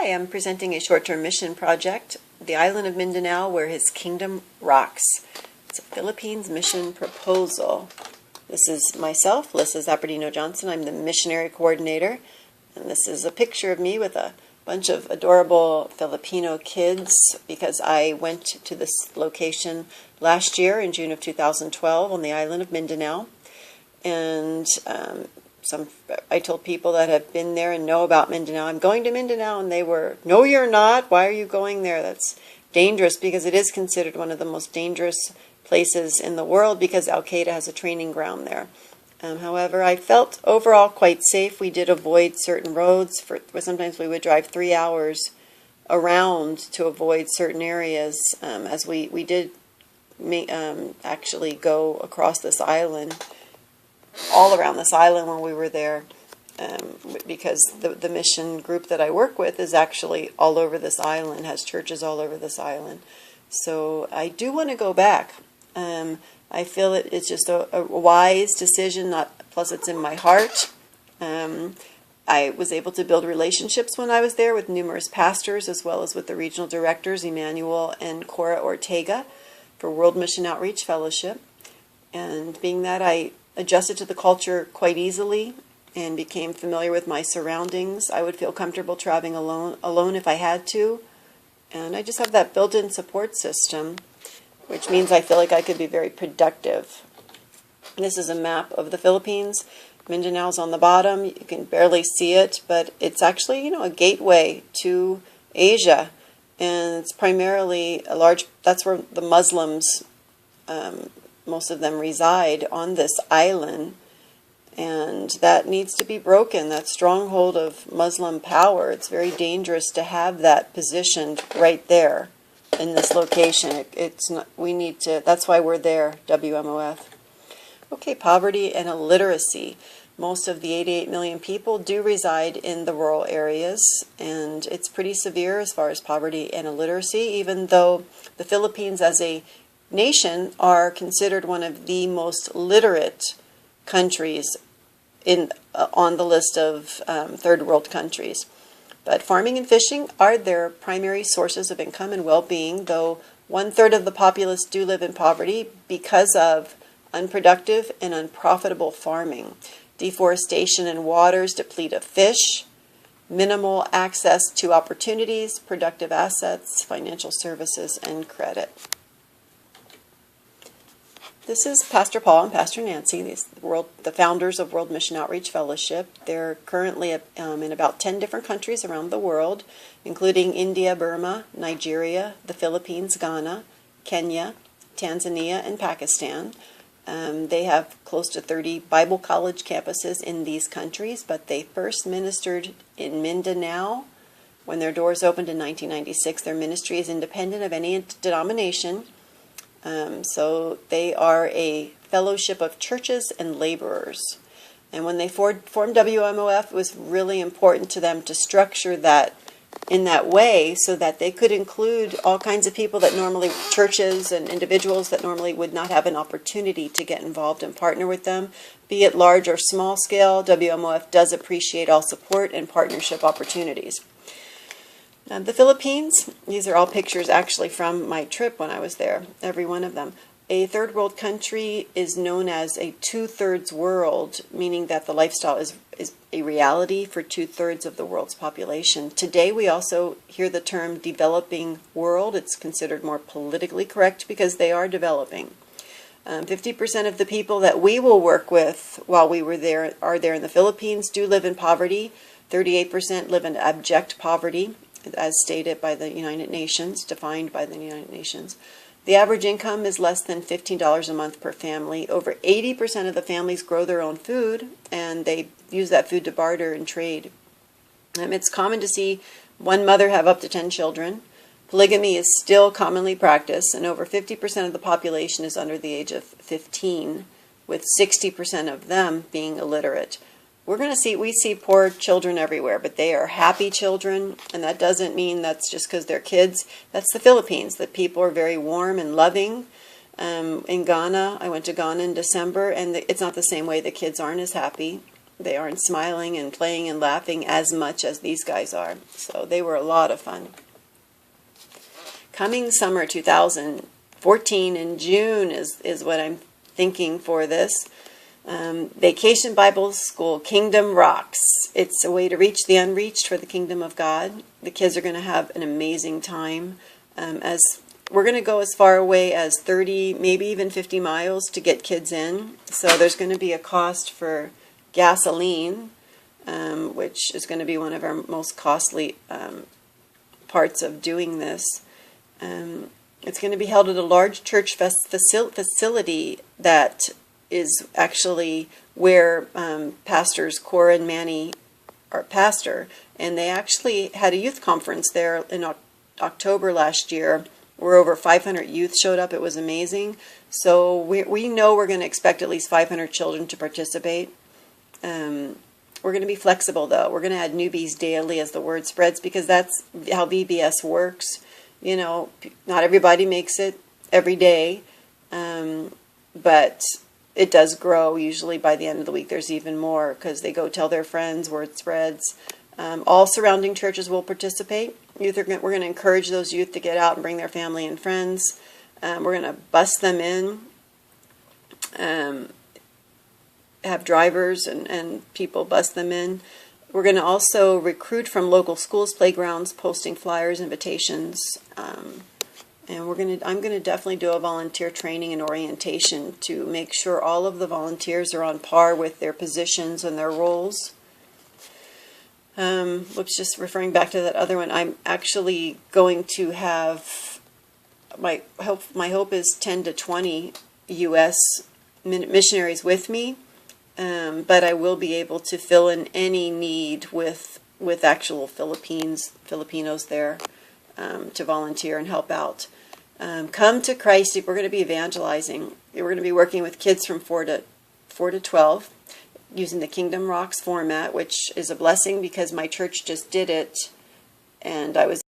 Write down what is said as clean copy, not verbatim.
Hi, I'm presenting a short-term mission project, the island of Mindanao where his kingdom rocks. It's a Philippines mission proposal. This is myself, Lissa Zapardino Johnson. I'm the missionary coordinator, and this is a picture of me with a bunch of adorable Filipino kids because I went to this location last year in June of 2012 on the island of Mindanao, and I told people that have been there and know about Mindanao, I'm going to Mindanao, and they were, no you're not, why are you going there? That's dangerous, because it is considered one of the most dangerous places in the world because Al-Qaeda has a training ground there. However, I felt overall quite safe. We did avoid certain roads. Sometimes we would drive 3 hours around to avoid certain areas, as we did actually go across this island, all around this island when we were there, because the mission group that I work with is actually all over this island, has churches all over this island. So I do want to go back. I feel it's just a wise decision, plus it's in my heart. I was able to build relationships when I was there with numerous pastors, as well as with the regional directors, Emmanuel and Cora Ortega, for World Mission Outreach Fellowship. And being that I adjusted to the culture quite easily and became familiar with my surroundings, I would feel comfortable traveling alone if I had to. And I just have that built-in support system, which means I feel like I could be very productive. This is a map of the Philippines. Mindanao's on the bottom. You can barely see it, but it's actually, a gateway to Asia. And it's primarily that's where the Muslims, most of them reside on this island. And that needs to be broken, that stronghold of Muslim power. It's very dangerous to have that positioned right there in this location. That's why we're there, WMOF. Okay, poverty and illiteracy. Most of the 88 million people do reside in the rural areas, and it's pretty severe as far as poverty and illiteracy, even though the Philippines as a nation are considered one of the most literate countries on the list of third world countries. But farming and fishing are their primary sources of income and well-being, though 1/3 of the populace do live in poverty because of unproductive and unprofitable farming, deforestation in waters deplete of fish, minimal access to opportunities, productive assets, financial services, and credit. This is Pastor Paul and Pastor Nancy, the founders of World Mission Outreach Fellowship. They're currently in about 10 different countries around the world, including India, Burma, Nigeria, the Philippines, Ghana, Kenya, Tanzania, and Pakistan. They have close to 30 Bible college campuses in these countries, but they first ministered in Mindanao when their doors opened in 1996. Their ministry is independent of any denomination. So they are a fellowship of churches and laborers. And when they formed WMOF, it was really important to them to structure that in that way so that they could include all kinds of people that normally, churches and individuals that normally would not have an opportunity to get involved and partner with them, be it large or small scale. WMOF does appreciate all support and partnership opportunities. The Philippines, these are all pictures actually from my trip when I was there, every one of them. A third world country is known as a 2/3 world, meaning that the lifestyle is a reality for 2/3 of the world's population. Today we also hear the term developing world. It's considered more politically correct because they are developing. 50% of the people that we will work with while we were there are there in the Philippines do live in poverty. 38% live in abject poverty, as stated by the United Nations, defined by the United Nations. The average income is less than $15 a month per family. Over 80% of the families grow their own food, and they use that food to barter and trade. It's common to see one mother have up to 10 children. Polygamy is still commonly practiced, and over 50% of the population is under the age of 15, with 60% of them being illiterate. We see poor children everywhere, but they are happy children, and that doesn't mean that's just because they're kids. That's the Philippines. The people are very warm and loving. In Ghana, I went to Ghana in December, and it's not the same way. The kids aren't as happy. They aren't smiling and playing and laughing as much as these guys are. So they were a lot of fun. Coming summer 2014 in June is what I'm thinking for this. Vacation Bible School, Kingdom Rocks. It's a way to reach the unreached for the kingdom of God. The kids are going to have an amazing time. As we're going to go as far away as 30, maybe even 50 miles to get kids in. So there's going to be a cost for gasoline, which is going to be one of our most costly parts of doing this. It's going to be held at a large church facility that is actually where pastors Cora and Manny are pastor, and they actually had a youth conference there in October last year where over 500 youth showed up. It was amazing. So we know we're going to expect at least 500 children to participate. We're going to be flexible, though. We're going to add newbies daily as the word spreads, because that's how VBS works. You know, not everybody makes it every day, but it does grow. Usually by the end of the week there's even more, because they go tell their friends, word spreads. All surrounding churches will participate. We're going to encourage those youth to get out and bring their family and friends. We're going to bus them in, have drivers and people bus them in. We're going to also recruit from local schools, playgrounds, posting flyers, invitations, and I'm going to definitely do a volunteer training and orientation to make sure all of the volunteers are on par with their positions and their roles. Whoops, just referring back to that other one, I'm actually going to have, my hope is 10 to 20 U.S. missionaries with me, but I will be able to fill in any need with actual Filipinos there to volunteer and help out. Come to Christ. We're going to be evangelizing. We're going to be working with kids from 4 to 12 using the Kingdom Rocks format, which is a blessing because my church just did it, and I was